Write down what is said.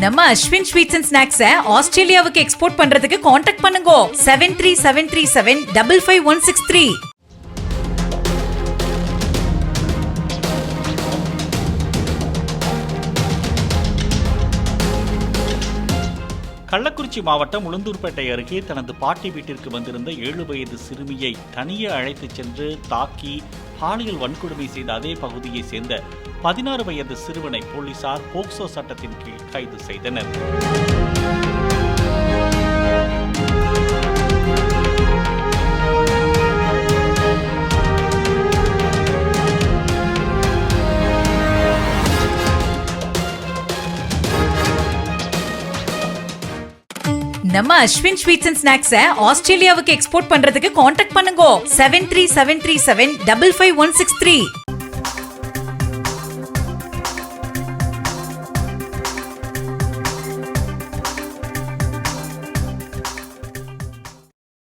நம்ம Ashwin sweets and snacks ஆஸ்திரேலியாவுக்கு export பண்றதுக்கு காண்டாக்ட் பண்ணுங்க 7373755163. கள்ளக்குறிச்சி மாவட்டம் உளுந்தூர்பேட்டை அருகே தனது பாட்டி வீட்டிற்கு வந்திருந்த 7 வயது சிறுமியை தனியே அழைத்துச் சென்று தாக்கி பாலியல் வன்கொடுமை செய்த அதே பகுதியைச் சேர்ந்த 16 வயது சிறுவனை போலீசார் போக்சோ சட்டத்தின் கீழ் கைது செய்தனர். நம்ம அஸ்வின் ஸ்வீட்ஸ் அண்ட் ஸ்நாக்ஸ் ஆஸ்திரேலியாவுக்கு எக்ஸ்போர்ட் பண்றதுக்கு காண்டாக்ட் பண்ணுங்க 7373755163.